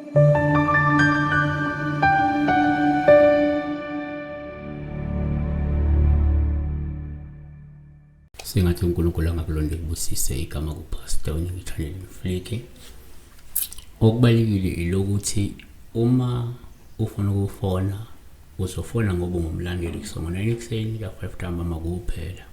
Singathi uNkulunkulu angakulonde kubusise igama kuPastor uNyingithanele Mfliki. Okubalekile ilokuthi uma ufuna ukufona uzofona ngoba ungumlandeli kusongo 9 ekseni ka 5 ntambama kuphela.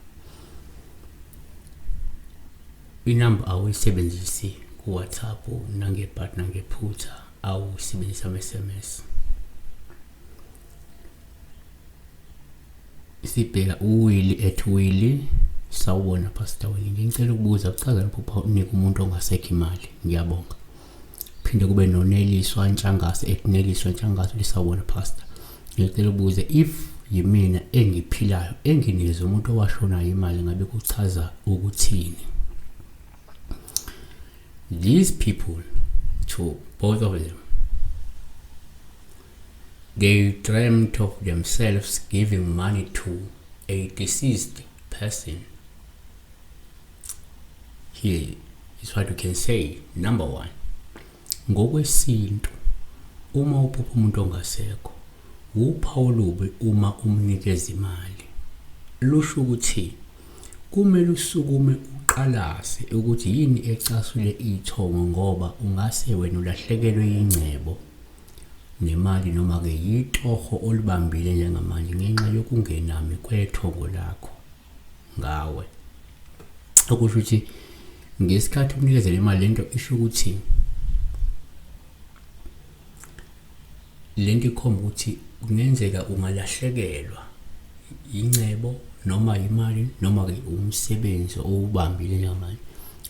Inamba awuyisebenzisi ku WhatsApp nangebhat nangephutha awusebenzisa ama-SMS. Sibheka uWilly sawubona Pastor Willy, ngicela ukubuza uchaza lapho unika umuntu ongasekho imali. Ngiyabonga. Phinde kube noNeliswa Ntshangase @Neliswa Ntshangase lisawubona Pastor. Ngicela ukubuza if yimina engiphilayo enginikeza umuntu owashonayo imali ngabe kuchaza ukuthini. These people, to both of them, they dreamt of themselves giving money to a deceased person. Here is what you can say. Number one, ngokwesintu uma uphupha umuntu ongasekho uphawu lubi uma umnikeza imali. Lusho ukuthi kumele usukume uqalase ukuthi yini ecasule ithongo ngoba ungase wena ulahlekelwe ingcebo nemali noma ke yitoho olibambile njengamanje ngenxa yokungenami kwethongo lakho ngawe. Okusho ukuthi ngesikhathi umnikezela imali lento isho ukuthi lento ikhomba ukuthi kungenzeka ungalahlekelwa ingcebo noma imali noma ke umsebenzi owubambile njengamanje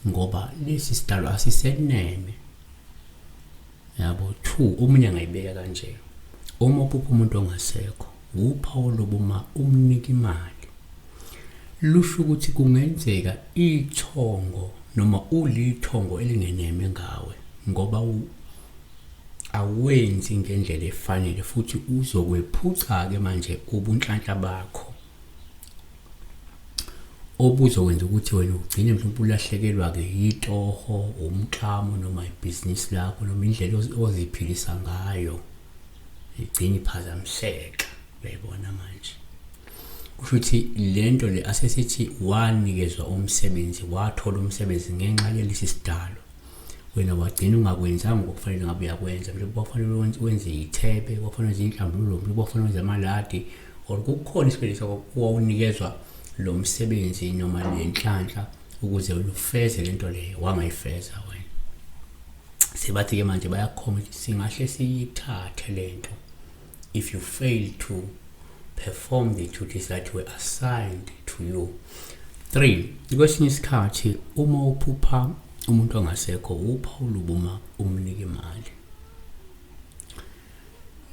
ngoba lesi sidalo asiseneme. Yabo 2 omunye angayibeka kanje. Uma uphupha umuntu ongasekho uphawu lobuma umnika imali. Lusho ukuthi kungenzeka ithongo noma ulithongo elingeneme ngawe ngoba awenzi ngendlela efanele futhi uzokwephuca ke manje ubunhlanhla bakho obuzokwenza ukuthi wena ugcine mhlawumbe ulahlekelwa ke yitoho umklamo noma ibhizinisi lakho noma indlela oziphilisa ngayo igcine iphazamiseka. Uyayibona manje kusho ukuthi lento le asesithi wanikezwa umsebenzi wathola umsebenzi ngenxa yalesi sidalo wena wagcina ungakwenzanga ngokufanele ngabe uyakwenza. Mhlawumbe kwafanele wenze ithebe, kwafanele wenze inhlambululo, mhlawumbe kwafanele wenze amaladi or kukhona isisebenzi owawunikezwa lo msebenzi noma lenhlanhla ukuze ulufeze lento leyo wangayifeza wena. Sebathi ke manje bayakhomba ukuthi singahle siyithathe lento if you fail to perform the duties that were assigned to you. 3, kwesinye isikhathi uma uphupha umuntu ongasekho uphawu lubuma umnika imali.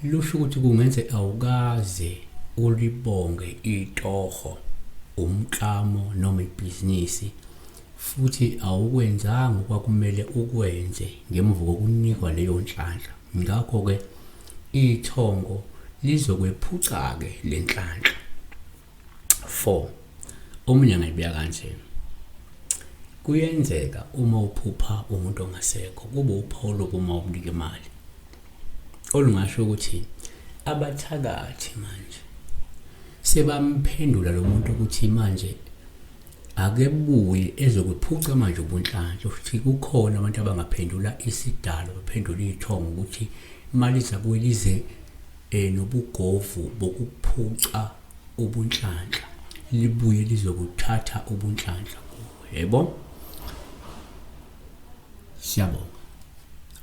Lusho ukuthi kungenze awukaze ulibonge itoho umklamo noma ibhizinisi futhi awukwenzanga okwakumele ukwenze ngemva kokunikwa leyo nhlanhla. Ngakho ke ithongo lizokwephuca ke lenhlanhla. 4, omunye angayibeka kanje. Kuyenzeka uma uphupha umuntu ongasekho kube uphawu lobuma umnika imali. Olungasho ukuthi abathakathi manje sebamphendula lo muntu ukuthi manje akebuye ezokwephuca manje ubunhlanhla. Futhi kukhona abantu abangaphendula isidalo baphendula ithongo ukuthi imali izabuye lize nobugovu bokuphuca ubunhlanhla libuye lizokuthatha ubunhlanhla kuwe. Yebo, siyabonga.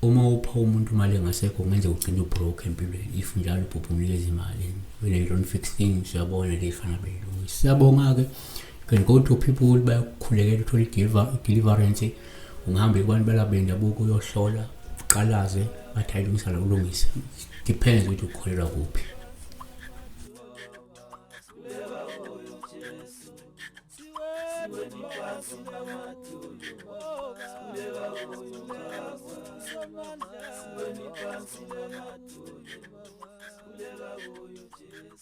Uma upha umuntu imali engasekho kungenza ugcine ubroke empilweni if njalo uphupha umnikeza imali when you don't fix things. Uyabona le ifana beyilungisa. Siyabonga ke. You can go to people bayakhulekela uthola deliverance. Ungahamba kubantu belabendabuko uyohlola uqalaze bathi ayilungisa la ulungisa. Depends ukuthi ukholelwa kuphi. Siwe ni phansi lamatulu, kuleka kuyo Jesu.